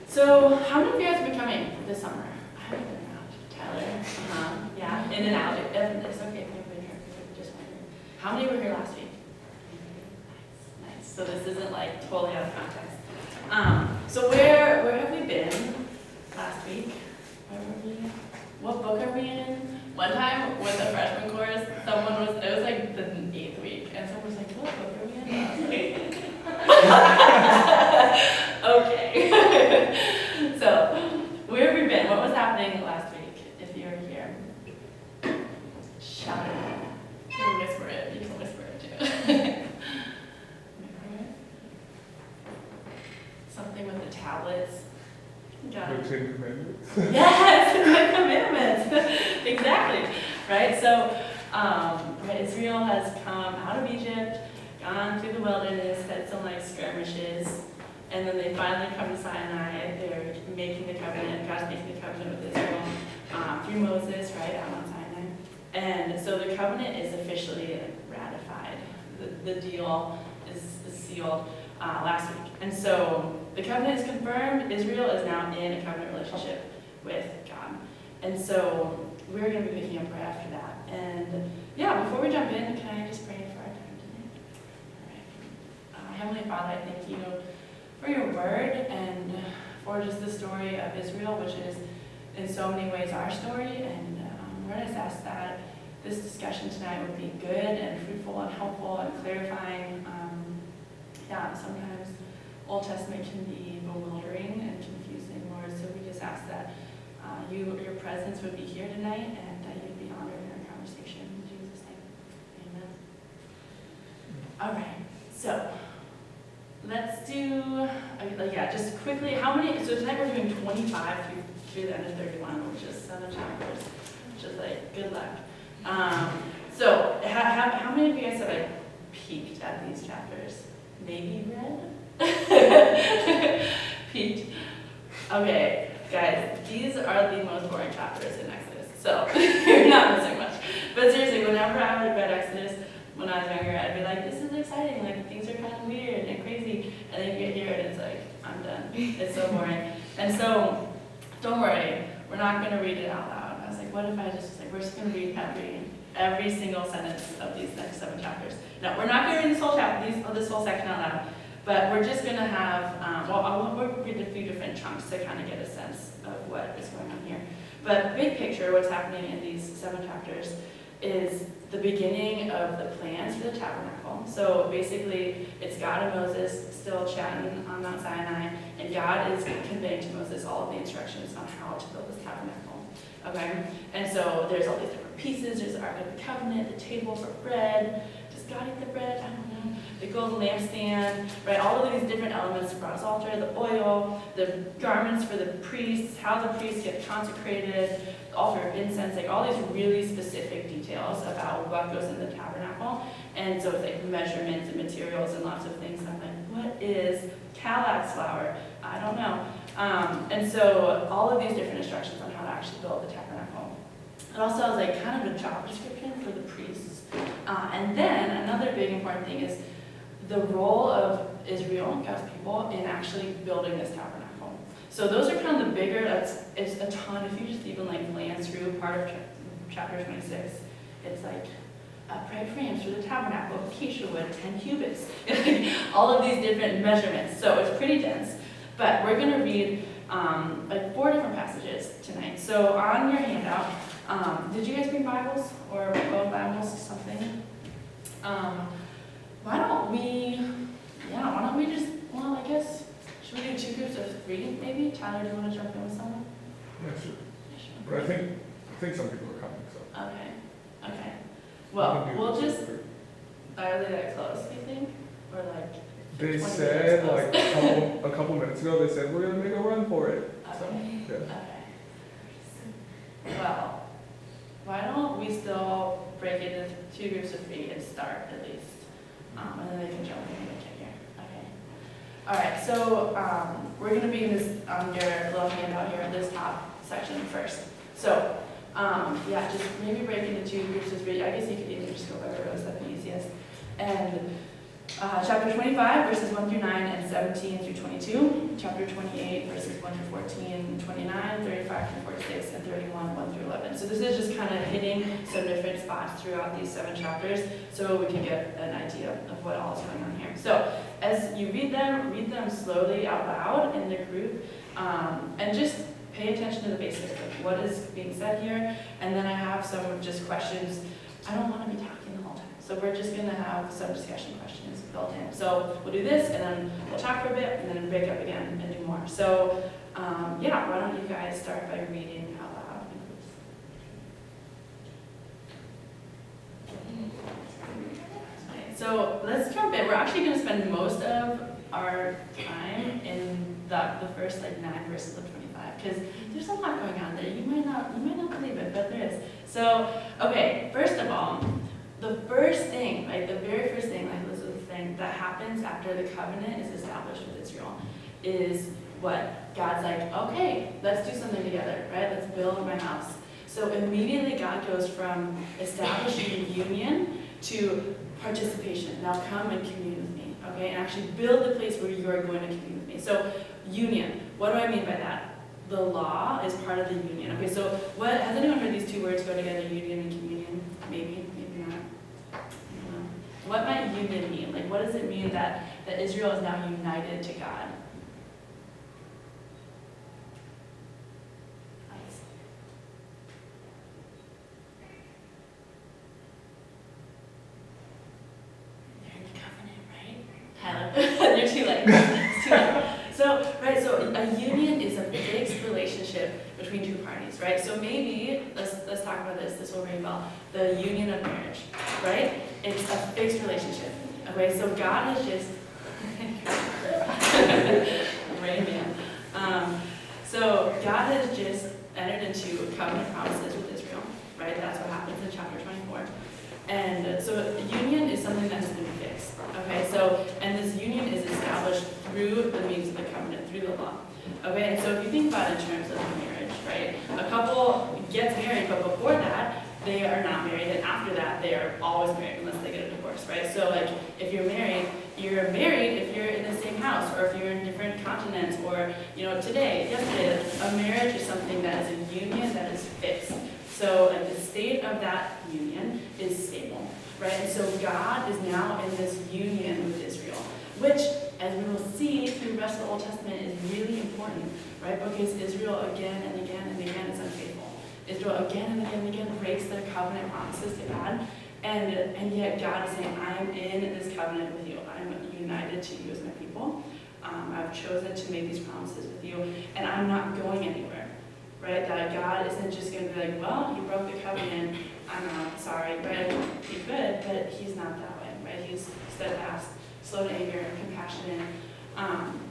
So, how many of you guys have been coming this summer? I haven't been out, Tyler. Yeah, in and out. It's okay if you've been here. Just wondering. How many were here last week? Nice. So this isn't like totally out of context. So where have we been last week? Where were we? What book are we in? One time with the freshman course, it was like the 8th week, and someone was like, what book are we in last week? Okay. So, where have we been? What was happening last week, if you were here? Shout it. You can whisper it. You can whisper it too. Something with the tablets. Got it. The Ten Commandments. Yes, the Ten Commandments. Exactly. Right? So, right, Israel has come out of Egypt, gone through the wilderness, had some like skirmishes, and then they finally come to Sinai. They're making the covenant. God's making the covenant with Israel through Moses, right, out on Sinai. And so the covenant is officially ratified. The deal is sealed last week. And so the covenant is confirmed. Israel is now in a covenant relationship with God. And so we're going to be picking up right after that. And yeah, before we jump in, can I just pray for our time today? All right. Heavenly Father, I thank you for your word and for just the story of Israel, which is in so many ways our story. And Lord, I just ask that this discussion tonight would be good and fruitful and helpful and clarifying. Sometimes Old Testament can be bewildering and confusing, Lord, so we just ask that your presence would be here tonight and that you'd be honored in our conversation. In Jesus' name, amen. All right, so let's do, just quickly, so tonight we're doing 25 through the end of 31, which is 7 chapters, which is like, good luck. So how many of you guys have like peeked at these chapters? Maybe read? Peeked. Okay, guys, these are the most boring chapters in Exodus, so you're not missing much. But seriously, whenever I would read Exodus when I was younger, I'd be like, this is exciting, like things are kind of weird and crazy, and then you get here and it's like, I'm done. It's so boring. And so, don't worry, we're not going to read it out loud. I was like, what if I just, we're just going to read every single sentence of these next 7 chapters. No, we're not going to read this whole chapter, this whole section out loud, but we're just going to have, we'll read a few different chunks to kind of get a sense of what is going on here. But big picture, what's happening in these 7 chapters is the beginning of the plans for the tabernacle. So basically, it's God and Moses still chatting on Mount Sinai, and God is conveying to Moses all of the instructions on how to build this tabernacle. Okay? And so there's all these different pieces. There's the Ark of the Covenant, the table for bread. Does God eat the bread? I don't know. The golden lampstand, right? All of these different elements, the bronze altar, the oil, the garments for the priests, how the priests get consecrated, the altar of incense, like all these really specific details about what goes in the tabernacle. And so it's like measurements and materials and lots of things. I'm like, what is Kerhoulas flour? I don't know. And so all of these different instructions on how to actually build the tabernacle. It also has like kind of a job description for the priests. And then another big important thing is the role of Israel, God's people, in actually building this tabernacle. So those are kind of the bigger, it's a ton. If you just even like glance through part of chapter 26, it's like upright frames for the tabernacle, acacia wood, 10 cubits, all of these different measurements. So it's pretty dense. But we're going to read like 4 different passages tonight. So on your handout, did you guys bring Bibles or both Bibles, something? Why don't we just, I guess, should we do 2 groups of 3 maybe? Tyler, do you want to jump in with someone? Yeah, sure. Yeah, sure. But I think some people are coming, so. Okay. Well, we'll just, are they that close, do you think? Or like, they said like a couple minutes ago, they said, we're going to make a run for it. okay. So, yeah. Okay. Well, why don't we still break it into 2 groups of 3 and start at least? And then they can jump in when they get here. Okay. All right, so we're going to be in this, on your little handout here in this top section first. So, just maybe break into 2 groups of 3. I guess you could even just go by rows, that'd be easiest. And chapter 25, verses 1 through 9, and 17 through 22 22, chapter 28, verses 1 through 14, 29, 35 through 46, and 31, 1 through 11. So this is just kind of hitting some different spots throughout these 7 chapters so we can get an idea of what all is going on here. So as you read them slowly out loud in the group, and just pay attention to the basics of what is being said here. And then I have some just questions. I don't want to be talking the whole time, so we're just going to have some discussion questions built in. So we'll do this, and then we'll talk for a bit, and then break up again and do more. So yeah, why don't you guys start by reading out loud? Okay, so let's jump in. We're actually going to spend most of our time in the first 9 verses of 25, because there's a lot going on there. You might not believe it, but there is. So, okay, first of all, the first thing, the very first thing, this is the thing that happens after the covenant is established with Israel, is what? God's like, okay, let's do something together, right? Let's build my house. So immediately God goes from establishing union to participation. Now come and commune with me, okay? And actually build the place where you are going to commune with me. So union, what do I mean by that? The law is part of the union. Okay, so has anyone heard these 2 words go together, union and communion? Maybe not. I don't know. What might union mean? What does it mean that Israel is now united to God? They're in the covenant, right? Tyler, you're too late. It's too late. So a union is a fixed relationship between 2 parties, right? So maybe, let's talk about this. This will ring a bell. The union of marriage, right? It's a fixed relationship. Okay, so God has just Rain Man. So God has just entered into covenant promises with Israel, right? That's what happens in chapter 24. And so union is something that has been fixed. Okay, so, and this union is established through the means of the covenant, through the law. Okay, and so if you think about it in terms of marriage, right? A couple gets married, but before that, they are not married, and after that, they are always married unless they get a divorce, right? So if you're married if you're in the same house, or if you're in different continents, or, yesterday, a marriage is something that is a union that is fixed. So the state of that union is stable, right? And so God is now in this union with Israel, which, as we will see through the rest of the Old Testament, is really important, right? Because Israel again and again and again is unfaithful. Israel again and again and again breaks their covenant promises to God, and yet God is saying, I'm in this covenant with you. I'm united to you as my people. I've chosen to make these promises with you, and I'm not going anywhere. Right, that God isn't just going to be like, well, you broke the covenant, I'm not sorry, right? He could, but he's not that way, right? He's steadfast, slow to anger, compassionate.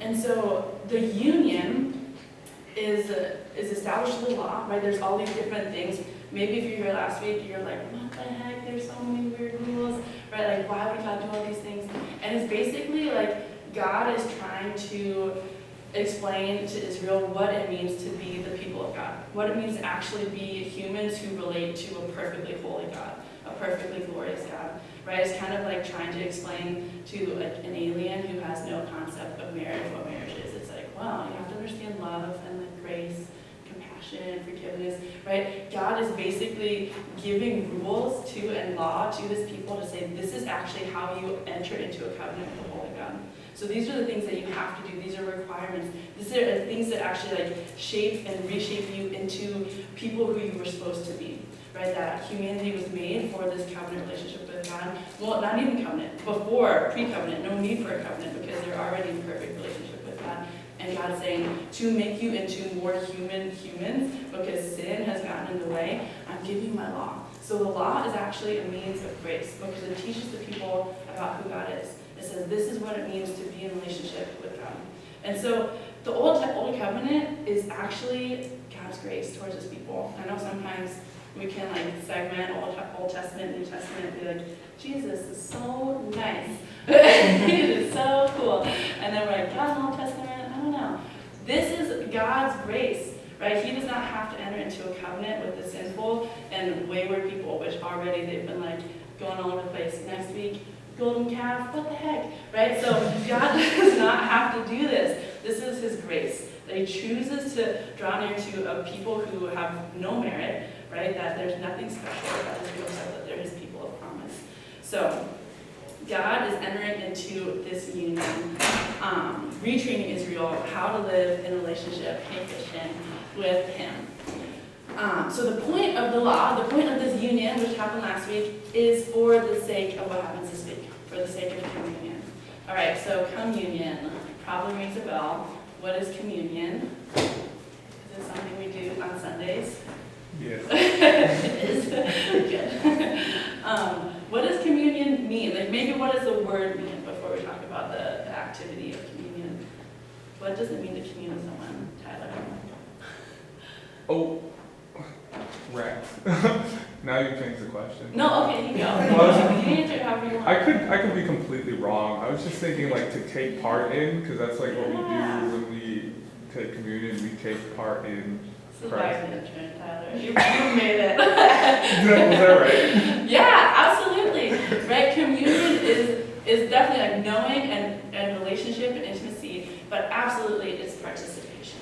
And so the union is established in the law, right? There's all these different things. Maybe if you were here last week, you're like, what the heck? There's so many weird rules, right? Why would God do all these things? And it's basically God is trying to explain to Israel what it means to be the people of God, what it means to actually be humans who relate to a perfectly holy God, a perfectly glorious God, right? It's kind of like trying to explain to an alien who has no concept of marriage what marriage is. It's well, you have to understand love and grace, compassion, forgiveness, right? God is basically giving rules to and law to his people to say this is actually how you enter into a covenant with the holy God. So these are the things that you have to do. These are requirements. These are things that actually shape and reshape you into people who you were supposed to be, right? That humanity was made for this covenant relationship with God. Well, not even covenant, before pre-covenant, no need for a covenant because they're already in perfect relationship with God. And God's saying, to make you into more humans, because sin has gotten in the way, I'm giving you my law. So the law is actually a means of grace because it teaches the people about who God is. It says this is what it means to be in relationship with God. And so the Old Covenant is actually God's grace towards his people. I know sometimes we can segment Old Testament, New Testament, and be like, Jesus is so nice. It is so cool. And then we're like, God's Old Testament? I don't know. This is God's grace, right? He does not have to enter into a covenant with the sinful and wayward people, which already they've been going all over the place. Next week, golden calf, what the heck, right? So God does not have to do this. This is his grace, that he chooses to draw near to a people who have no merit, right? That there's nothing special about Israel except that they're his people of promise. So God is entering into this union, retraining Israel how to live in relationship, in Christian, with him. So the point of the law, the point of this union, which happened last week, is for the sake of what happens this week, for the sake of communion. All right, so communion probably rings a bell. What is communion? Is it something we do on Sundays? Yes. It is. Good. What does communion mean? Like maybe what does the word mean before we talk about the activity of communion? What does it mean to commune with someone, Tyler? Oh, rats. Now you changed the question. No, okay, you go. Well, You can answer however you want. I could be completely wrong. I was just thinking like to take part in, because that's like what we do when we take communion. We take part in Surprise Christ. the intern, Tyler. You made it. Was that right? Yeah, absolutely. Right? Communion is definitely like knowing and relationship and intimacy, but absolutely it's participation.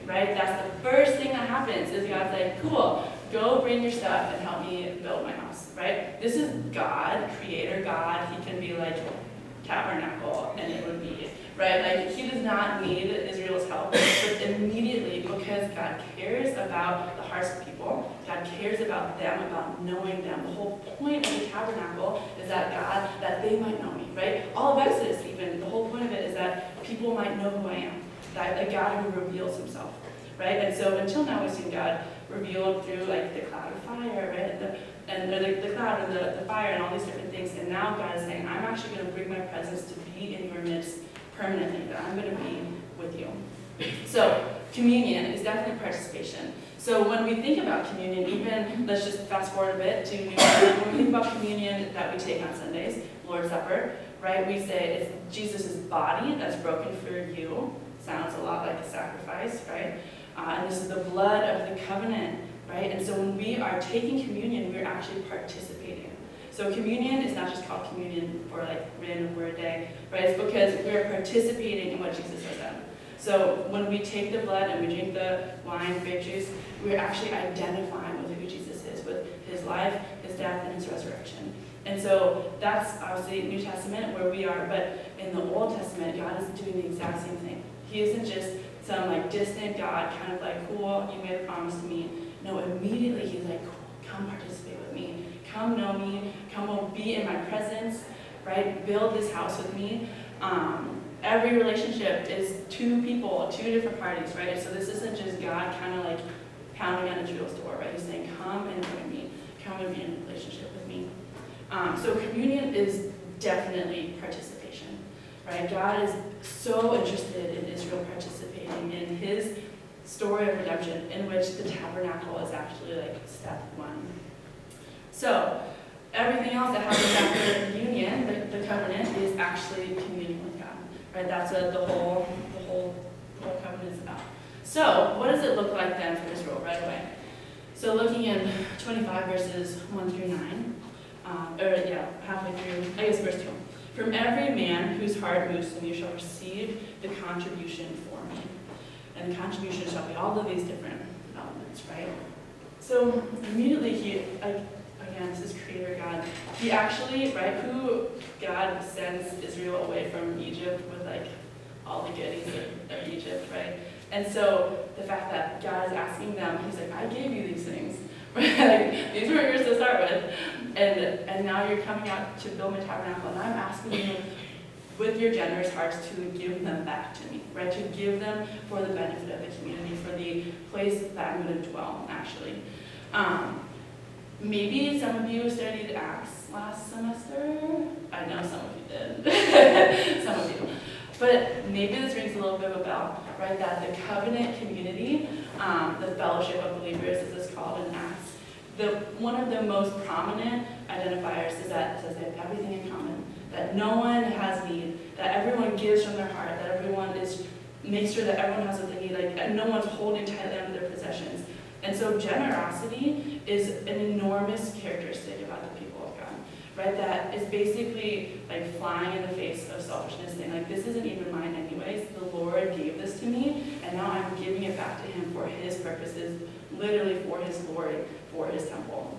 Right? That's the first thing that happens is God's like, cool, go bring your stuff and help me build my house. Right? This is God, creator God. He can be like Tabernacle and it would be, right? Like he does not need Israel's help, but immediately because God cares about the hearts of people, God cares about them, about knowing them. The whole point of the tabernacle is that that they might know me, right? All of Exodus even, the whole point of it is that people might know who I am, that God who reveals himself, right? And so until now we've seen God revealed through like the cloud of fire, right? The cloud and the fire and all these different things. And now God is saying, I'm actually going to bring my presence to be in your midst permanently, that I'm going to be with you. So communion is definitely participation. So when we think about communion, even, let's just fast forward a bit to New Testament, when we think about communion that we take on Sundays, Lord's Supper, right, we say it's Jesus' body that's broken for you. Sounds a lot like a sacrifice, right? And this is the blood of the covenant, right? And so when we are taking communion, we're actually participating. So communion is not just called communion for like random word day, right? It's because we're participating in what Jesus has done. So when we take the blood and we drink the wine, grape juice, we're actually identifying with who Jesus is, with his life, his death, and his resurrection. And so that's obviously New Testament where we are, but in the Old Testament, God is doing the exact same thing. He isn't just some like distant God, kind of like, cool, you made a promise to me. No, immediately he's like, cool, come participate with me. Come know me, come be in my presence, right? Build this house with me. Every relationship is two people, two different parties, right? So this isn't just God kind of like pounding on Israel's door, right? He's saying, come and join me, come and be in a relationship with me. So communion is definitely participation, right? God is so interested in Israel participating in his story of redemption, in which the tabernacle is actually like step one. So everything else that happens after the union, the covenant, is actually communion with God, right? That's what the whole covenant is about. So what does it look like then for Israel right away? So looking in 25 verses 1 through 9, halfway through, I guess verse 2. From every man whose heart moves to me, you shall receive the contribution for me. And the contribution shall be all of these different elements, right? So immediately again, this is creator God. He actually, right, who God sends Israel away from Egypt with like all the goodies of Egypt, right? And so the fact that God is asking them, he's like, I gave you these things, right? Like, these were yours to start with. And now you're coming out to build my tabernacle, and I'm asking you with your generous hearts to give them back to me, right? To give them for the benefit of the community, for the place that I'm going to dwell, actually. Maybe some of you studied Acts last semester. I know some of you did. Some of you. But maybe this rings a little bit of a bell, right? That the covenant community, the fellowship of believers, as it's called in Acts, one of the most prominent identifiers is that it says they have everything in common, that no one has need, that everyone gives from their heart, that everyone makes sure that everyone has what they need, like no one's holding tightly onto their possessions. And so generosity is an enormous characteristic about the people of God, right? That is basically like flying in the face of selfishness, saying like, this isn't even mine anyways. The Lord gave this it back to him for his purposes, literally for his glory, for his temple.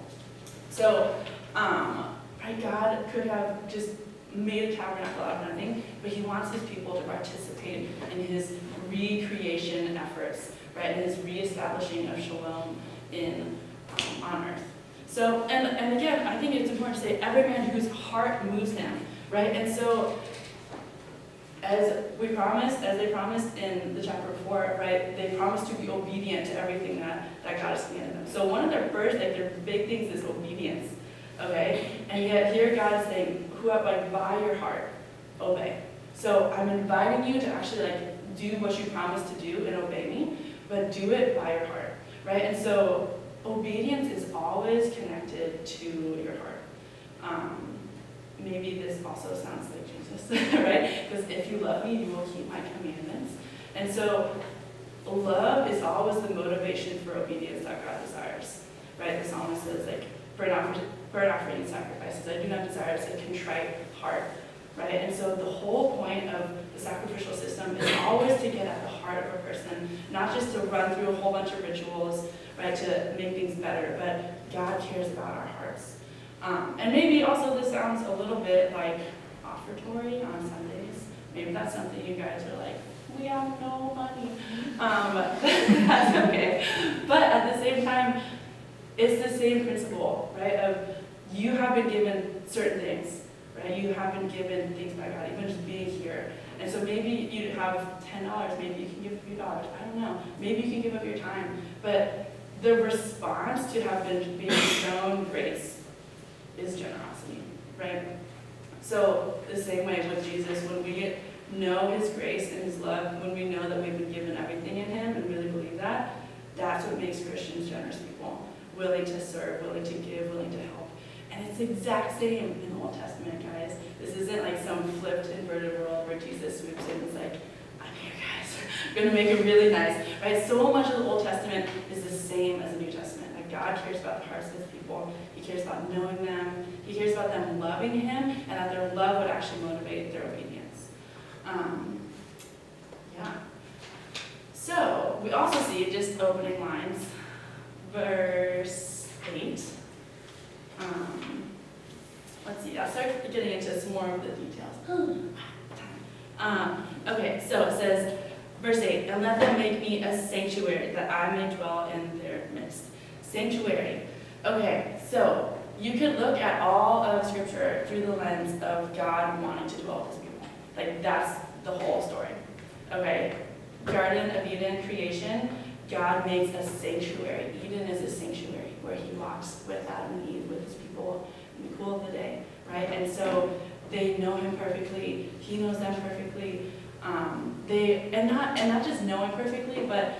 So, right, God could have just made a tabernacle out of nothing, but he wants his people to participate in his recreation efforts, right, and his reestablishing of shalom on earth. So, and again, I think it's important to say, every man whose heart moves him, right? And so, as they promised in the chapter before, right, they promised to be obedient to everything that God has commanded them. So one of their first, their big things is obedience, okay? And yet here God is saying, by your heart, obey. So I'm inviting you to actually do what you promised to do and obey me, but do it by your heart, right? And so obedience is always connected to your heart. Maybe this also sounds like Jesus, right? Because if you love me, you will keep my commandments. And so love is always the motivation for obedience that God desires, right? The psalmist says, burnt offering and sacrifices. I do not desire a contrite heart, right? And so the whole point of the sacrificial system is always to get at the heart of a person, not just to run through a whole bunch of rituals, right, to make things better, but God cares about our hearts. And maybe also this sounds a little bit like offertory on Sundays. Maybe that's something you guys are like, we have no money. That's okay. But at the same time, it's the same principle, right? Of you have been given certain things, right? You have been given things by God, even just being here. And so maybe you have $10, maybe you can give a few dollars. I don't know. Maybe you can give up your time. But the response to have been being shown grace is generosity, right? So the same way with Jesus, when we know his grace and his love, when we know that we've been given everything in him and really believe that, that's what makes Christians generous people, willing to serve, willing to give, willing to help. And it's the exact same in the Old Testament, guys. This isn't like some flipped, inverted world where Jesus swoops in and is like, I'm here, guys. I'm going to make it really nice, right? So much of the Old Testament is the same as the New Testament. God cares about the hearts of his people. He cares about knowing them. He cares about them loving him, and that their love would actually motivate their obedience. Yeah. So we also see just opening lines, verse 8. Let's see. I'll start getting into some more of the details. Okay, so it says, verse 8, and let them make me a sanctuary that I may dwell in their midst. Sanctuary. Okay, so you could look at all of Scripture through the lens of God wanting to dwell with his people. That's the whole story. Okay, Garden of Eden creation, God makes a sanctuary. Eden is a sanctuary where he walks with Adam and Eve, with his people in the cool of the day, right? And so they know him perfectly. He knows them perfectly. Not just knowing perfectly, but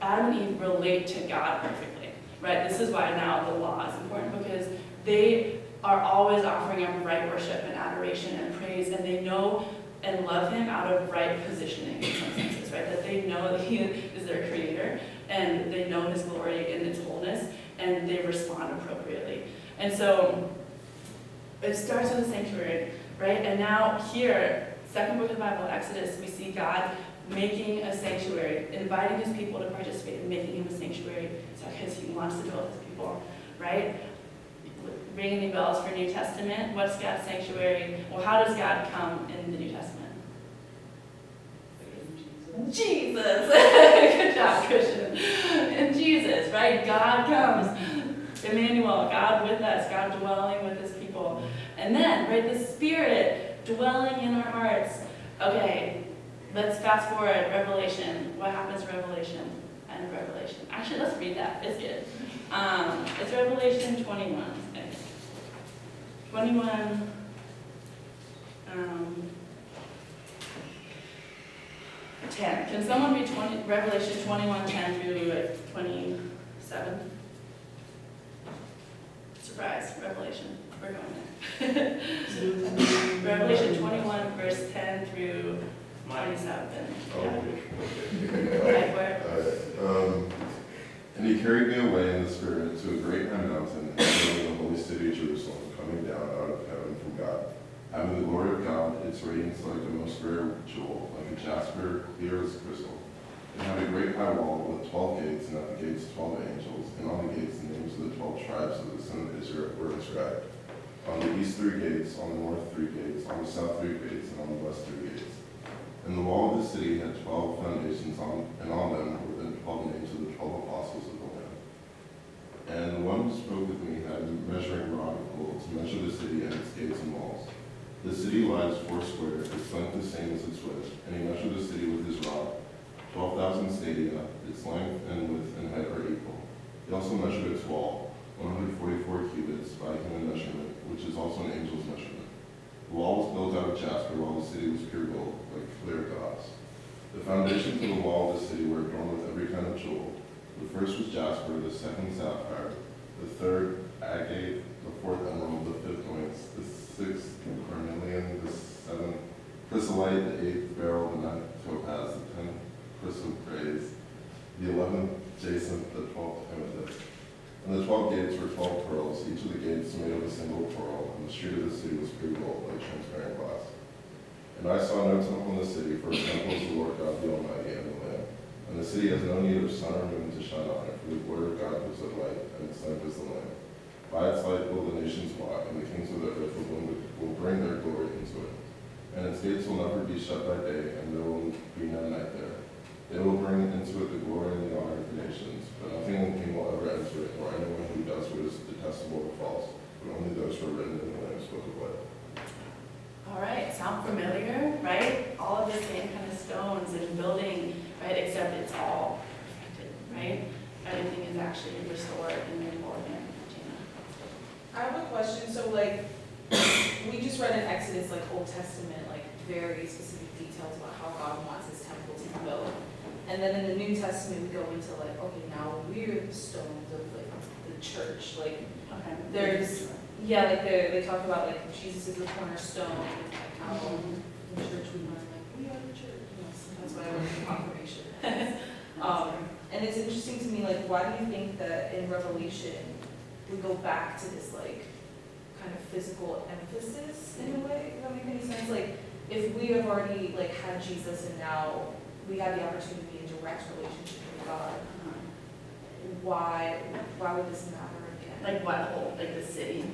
Adam and Eve relate to God perfectly. Right? This is why now the law is important, because they are always offering up right worship and adoration and praise, and they know and love him out of right positioning in some senses, right? That they know that he is their creator, and they know his glory in its wholeness, and they respond appropriately. And so it starts with the sanctuary, right? And now here, second book of the Bible, Exodus, we see God making a sanctuary, inviting his people to participate in making him a sanctuary, because he wants to dwell with his people, right? Ring any bells for New Testament? What's God's sanctuary? Well, how does God come in the New Testament? Jesus! Good job, Christian. In Jesus, right? God comes. Emmanuel, God with us, God dwelling with his people. And then, right, the Spirit dwelling in our hearts. Okay, let's fast forward, Revelation. What happens in Revelation? End of Revelation. Actually, let's read that. It's good. It's Revelation 21. Okay. 21. Um, 10. Can someone read Revelation 21:10 through 27? Surprise, Revelation. We're going there. Revelation 21, verse 10 through 27. And he carried me away in the Spirit to a great high mountain, and showed me the holy city Jerusalem, coming down out of heaven from God, having the glory of God. Its radiance like the most rare jewel, like a jasper, clear as crystal. It had a great high wall with 12 gates, and at the gates 12 angels, and on the gates the names of the 12 tribes of the son of Israel were inscribed. On the east 3 gates, on the north 3 gates, on the south 3 gates, and on the west 3 gates. And the wall of the city had 12 foundations, and on them were the 12 names of the 12 apostles of the Lamb. And the one who spoke with me had a measuring rod of gold to measure the city and its gates and walls. The city lies 4 square, its length the same as its width, and he measured the city with his rod. 12,000 stadia, its length and width and height are equal. He also measured its wall, 144 cubits by human measurement, which is also an angel's measurement. The wall was built out of jasper, while the city was pure gold, like clear glass. The foundations of the wall of the city were adorned with every kind of jewel. The first was jasper, the second sapphire, the third agate, the fourth emerald, the fifth onyx, the sixth carnelian, the seventh chrysolite, the eighth beryl, the ninth topaz, the 10th chrysoprase, the 11th jacinth, the 12th amethyst. And the 12 gates were 12 pearls, each of the gates made of a single pearl, and the street of the city was pure gold, like transparent glass. And I saw no temple in the city, for the temple is the Lord God the Almighty and the Lamb. And the city has no need of sun or moon to shine on it, for the word of God gives it light, and its lamp is the Lamb. By its light will the nations walk, and the kings of the earth will bring their glory into it. And its gates will never be shut by day, and there will be no night there. They will bring into it the glory and the honor of the nations, but nothing unclean will ever enter it, nor anyone who does what is detestable or false, but only those who are written in the Lamb's book of life. All right, sound familiar, right? All of the same kind of stones and building, right? Except it's all perfected, right? Everything is actually restored and made whole again. Gina. I have a question. So, like, we just read in Exodus, like Old Testament, like very specific details about how God wants His temple to be built. And then in the New Testament, we go into like, okay, now we're the stones of like the church. Like, Okay. there's, yeah, like they talk about like Jesus is the cornerstone, and like how in church we learn like we are the church. You know, so that's why I went to confirmation. And it's interesting to me, like, why do you think that in Revelation we go back to this like kind of physical emphasis in a way? Does that make any sense? Like, if we have already like had Jesus and now we have the opportunity to be in direct relationship with God, why would this matter again? Like what whole, like the city?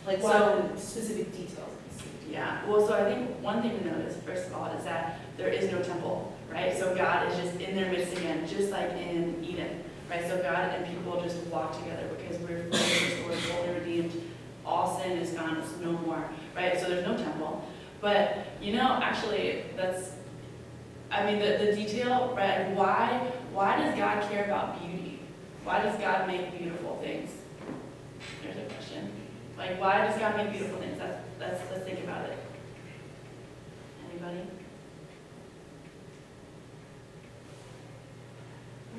Like So- what the specific details of the city? Yeah, well, so I think one thing to notice, first of all, is that there is no temple, right? So God is just in their midst again, just like in Eden, right? So God and people just walk together because we're fully restored, fully redeemed. All sin is gone, it's no more, right? So there's no temple. But, you know, actually, that's, I mean, the detail, right? Why does God care about beauty? Why does God make beautiful things? There's a question. Like, why does God make beautiful things? Let's think about it. Anybody?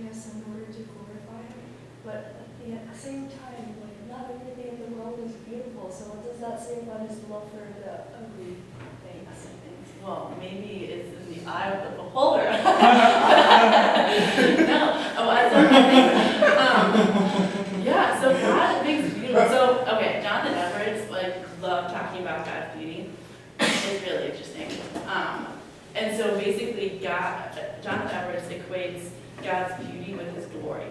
Yes, in order to glorify Him, but at the same time, like, not everything in the world is beautiful, so what does that say about His love for the ugly things? Well, maybe it's in the eye of the beholder. No, yeah, so God makes beautiful. So, okay, Jonathan Edwards, like, loved talking about God's beauty. It's really interesting. And so basically, Jonathan Edwards equates God's beauty with His glory,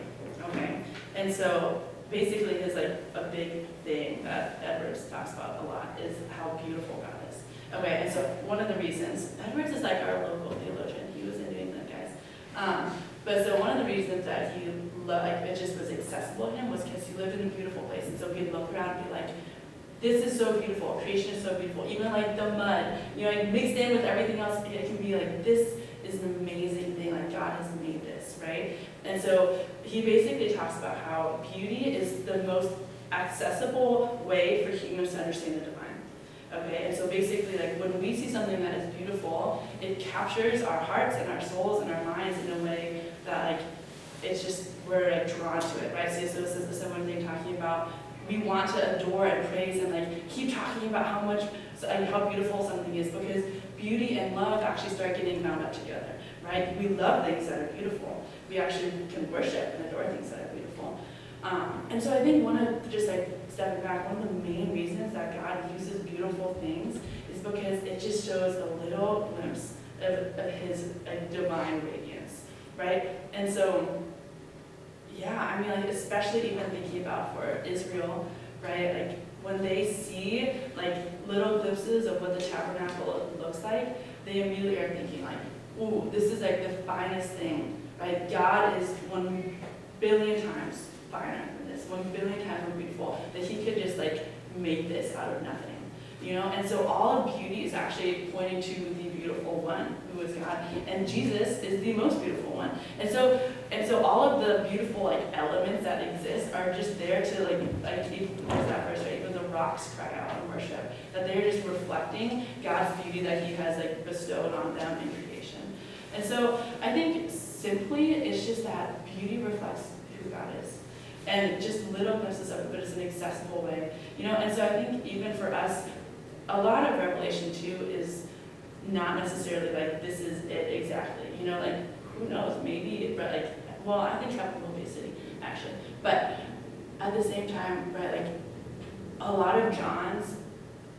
okay? And so basically his, like, a big thing that Edwards talks about a lot is how beautiful God is. Okay, and so one of the reasons, Edwards is like our local theologian, he was in New England, guys. But so one of the reasons that he like it just was accessible to him was because he lived in a beautiful place, and so he'd look around and be like, this is so beautiful, creation is so beautiful, even like the mud, you know, like mixed in with everything else, it can be like, this is an amazing thing, like God has made this, right? And so he basically talks about how beauty is the most accessible way for humans to understand the divine. Okay, and so basically, like, when we see something that is beautiful, it captures our hearts and our souls and our minds in a way that, like, it's just, we're, like, drawn to it, right? So this is the similar thing talking about, we want to adore and praise and, like, keep talking about how much, and how beautiful something is, because beauty and love actually start getting bound up together, right? We love things that are beautiful. We actually can worship and adore things that are beautiful. And so I think one of, just like stepping back, one of the main reasons that God uses beautiful things is because it just shows a little glimpse of His divine radiance. right? And so, yeah, I mean, like, especially even thinking about for Israel, right? Like, when they see, like, little glimpses of what the tabernacle looks like, they immediately are thinking, like, ooh, this is, like, the finest thing, right? God is 1,000,000,000 times finer than this, 1,000,000,000 times more beautiful, that he could just, like, make this out of nothing. You know, and so all of beauty is actually pointing to the beautiful one, who is God, and Jesus is the most beautiful one. And so all of the beautiful, like, elements that exist are just there to, like even that verse, right? Even the rocks cry out in worship, that they're just reflecting God's beauty that he has, like, bestowed on them in creation. And so I think simply it's just that beauty reflects who God is. And just little glimpses of it, but it's an accessible way. You know, and so I think even for us, a lot of Revelation 2 is not necessarily like, this is it exactly. You know, like, who knows, maybe, but like, well, I think Capital will be a city, actually. But at the same time, right, like, a lot of John's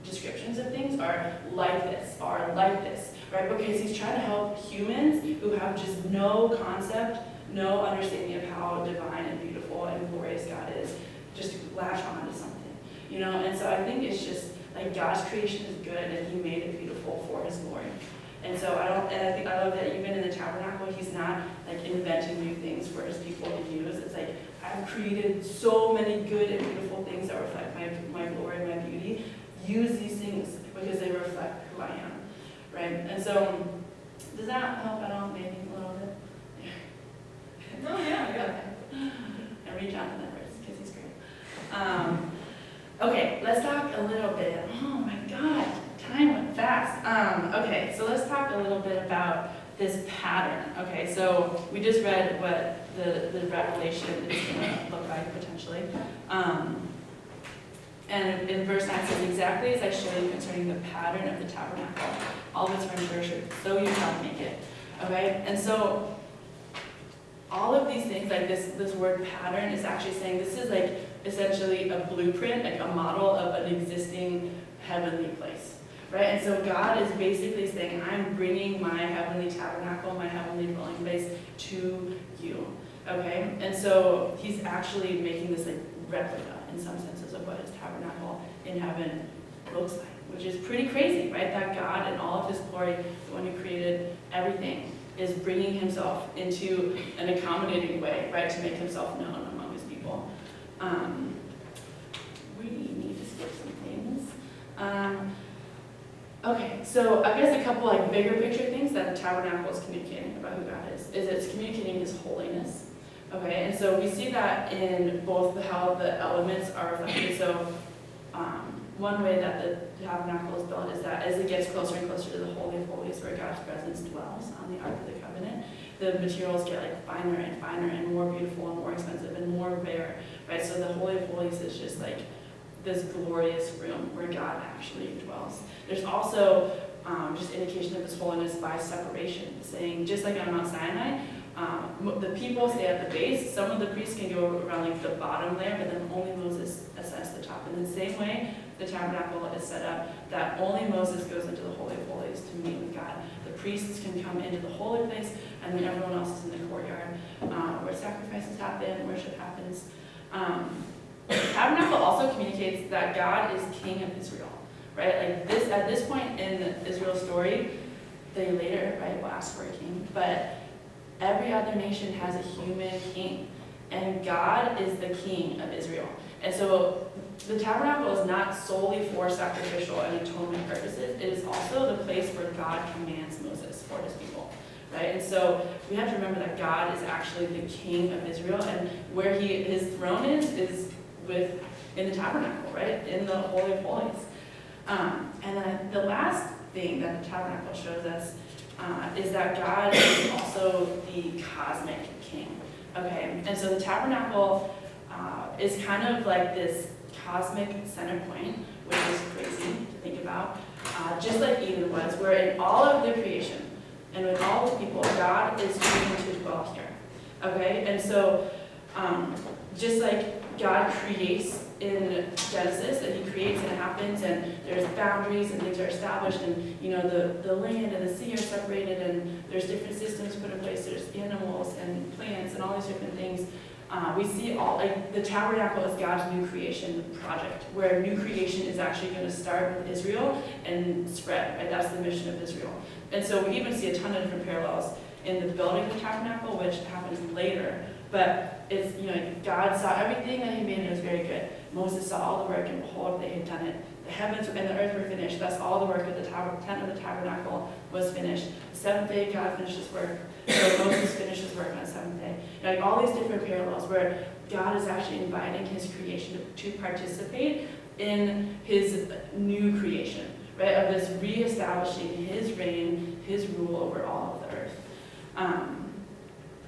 descriptions of things are like this, right? Because he's trying to help humans who have just no concept, no understanding of how divine and beautiful and glorious God is, just latch on to something, you know? And so I think it's just, like, God's creation is good and he made it beautiful for his glory. And so I think I love that even in the tabernacle, he's not, like, inventing new things for his people to use. It's like, I've created so many good and beautiful things that reflect my glory and my beauty. Use these things because they reflect who I am, right? And so, does that help at all, maybe a little bit? No, yeah. And reach out to that verse because he's great. Okay, let's talk a little bit. Oh my God, time went fast. Okay, so let's talk a little bit about this pattern. Okay, so we just read what the Revelation is going to look like potentially. And in verse 9 it says, exactly as I showed you concerning the pattern of the tabernacle, all of its furniture, so you shall make it. Okay, and so all of these things, like this word pattern is actually saying this is like essentially a blueprint, like a model of an existing heavenly place, right? And so God is basically saying, I'm bringing my heavenly tabernacle, my heavenly dwelling place to you, okay? And so he's actually making this like replica in some senses of what his tabernacle in heaven looks like, which is pretty crazy, right? That God in all of his glory, the one who created everything, is bringing himself into an accommodating way, right, to make himself known among his people. We need to skip some things. Okay, so I guess a couple like bigger picture things that the tabernacle is communicating about who God is it's communicating his holiness. Okay, and so we see that in both how the elements are reflected. So one way that the tabernacle is built is that as it gets closer and closer to the Holy of Holies where God's presence dwells on the Ark of the Covenant, the materials get like finer and finer and more beautiful and more expensive and more rare, right? So the Holy of Holies is just like this glorious room where God actually dwells. There's also just indication of his holiness by separation, saying just like on Mount Sinai, the people stay at the base. Some of the priests can go around like the bottom layer, but then only Moses ascends the top. In the same way, the tabernacle is set up that only Moses goes into the Holy of Holies to meet with God. The priests can come into the holy place, and then everyone else is in the courtyard where sacrifices happen, worship happens. The tabernacle also communicates that God is King of Israel, right? Like this, at this point in Israel's story, they later, right, will ask for a king, but every other nation has a human king, and God is the King of Israel. And so the tabernacle is not solely for sacrificial and atonement purposes. It is also the place where God commands Moses for his people, right? And so we have to remember that God is actually the King of Israel, and where his throne is in the tabernacle, right? In the Holy of Holies. And then the last thing that the tabernacle shows us is that God is also the cosmic king, okay? And so the tabernacle is kind of like this cosmic center point, which is crazy to think about, just like Eden was, where in all of the creation and with all the people, God is choosing to dwell here, okay? And so just like God creates in Genesis that he creates and it happens, and there's boundaries and things are established, and you know the land and the sea are separated, and there's different systems put in place. There's animals and plants and all these different things. We see all, like, the tabernacle is God's new creation project, where new creation is actually going to start with Israel and spread, right? That's the mission of Israel. And so we even see a ton of different parallels in the building of the tabernacle, which happens later. But it's, you know, God saw everything that he made and it was very good. Moses saw all the work and behold, they had done it. The heavens and the earth were finished. That's all the work of the tent of the tabernacle was finished. The seventh day, God finished his work. So Moses finished his work on the seventh day. Like all these different parallels where God is actually inviting his creation to participate in his new creation, right? Of this reestablishing his reign, his rule over all of the earth.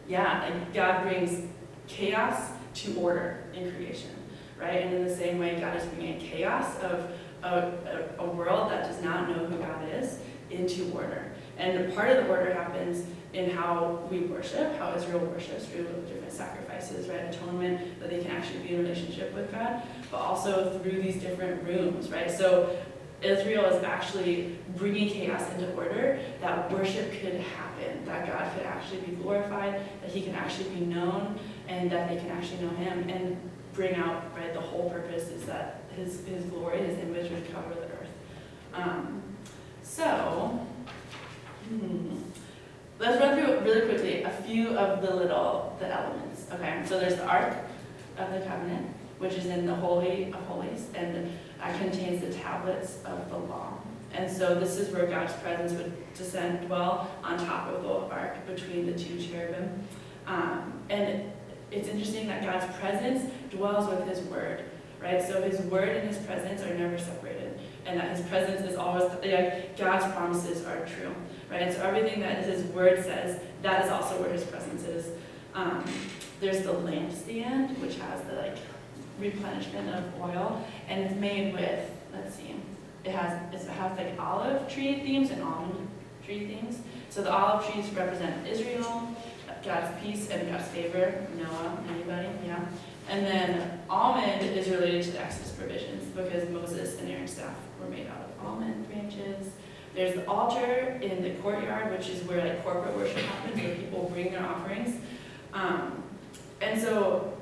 Like God brings chaos to order in creation, right? And in the same way, God is bringing chaos of a world that does not know who God is into order. And part of the order happens in how we worship, how Israel worships through different sacrifices, right? Atonement, that they can actually be in a relationship with God, but also through these different rooms, right? So Israel is actually bringing chaos into order, that worship could happen, that God could actually be glorified, that he can actually be known, and that they can actually know him and bring out, right, the whole purpose is that his glory, his image would cover the earth. Let's run through really quickly a few of the elements. Okay, so there's the Ark of the Covenant, which is in the Holy of Holies, and contains the tablets of the law. And so this is where God's presence would descend, dwell on top of the ark between the two cherubim. And it's interesting that God's presence dwells with his word, right? So his word and his presence are never separated, and that his presence is always, like, God's promises are true, right? And so everything that his word says, that is also where his presence is. There's the lampstand, which has the, like, replenishment of oil, and it's made with, let's see, it has like olive tree themes and almond tree themes. So the olive trees represent Israel, God's peace and God's favor. Noah, anybody? Yeah. And then almond is related to the Exodus provisions because Moses and Aaron's staff were made out of almond branches. There's the altar in the courtyard, which is where like corporate worship happens, where people bring their offerings. And so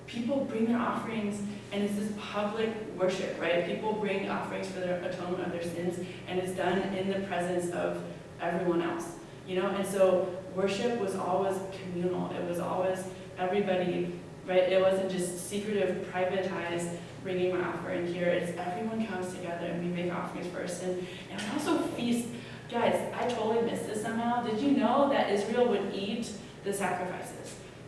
people bring their offerings, and it's this public worship, right? People bring offerings for their atonement of their sins, and it's done in the presence of everyone else, you know? And so worship was always communal. It was always everybody, right? It wasn't just secretive, privatized, bringing my offering here. It's everyone comes together, and we make offerings first. And we also feast. Guys, I totally missed this somehow. Did you know that Israel would eat the sacrifices?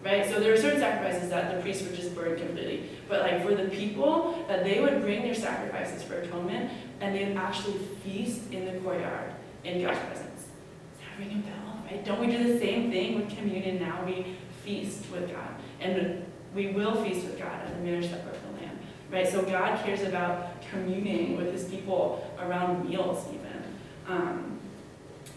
Right, so there are certain sacrifices that the priests would just burn completely. But like for the people, that they would bring their sacrifices for atonement, and they would actually feast in the courtyard in God's presence. Does that ring a bell? Right? Don't we do the same thing with communion now? We feast with God, and we will feast with God as a marriage supper for the Lamb. Right, so God cares about communing with his people around meals even.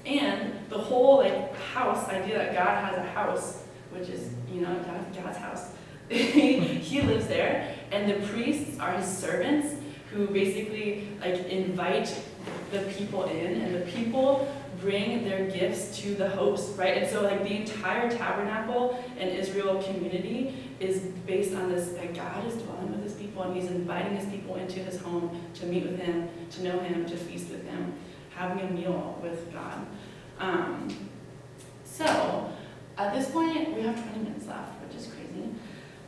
And the whole like house idea that God has a house, which is, you know, God's house. He lives there, and the priests are his servants who basically like invite the people in, and the people bring their gifts to the host, right? And so like the entire tabernacle and Israel community is based on this, that God is dwelling with his people, and he's inviting his people into his home to meet with him, to know him, to feast with him, having a meal with God. So at this point, we have 20 minutes left, which is crazy.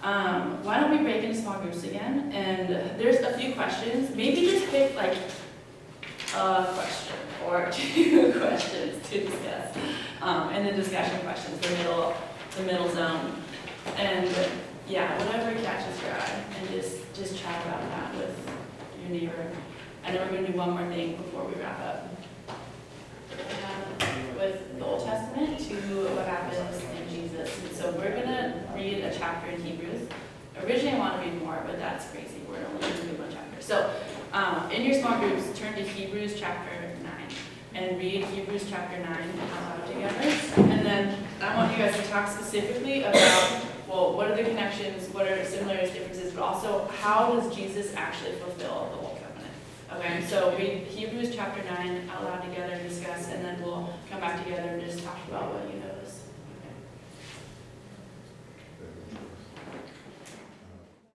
Why don't we break into small groups again? And there's a few questions. Maybe just pick like a question or two questions to discuss. And the discussion questions, the middle zone. And yeah, whatever catches your eye. And just chat about that with your neighbor. And then we're going to do one more thing before we wrap up. With the Old Testament to what happens in Jesus. And so we're going to read a chapter in Hebrews. Originally I want to read more, but that's crazy. We're only going to do one chapter. So in your small groups, turn to Hebrews chapter 9 and read Hebrews chapter 9 out loud together. And then I want you guys to talk specifically about well, what are the connections, what are similarities, differences, but also how does Jesus actually fulfill the old covenant? Okay, so read Hebrews chapter 9 out loud together and discuss, and then we'll come back together and just talk about what you know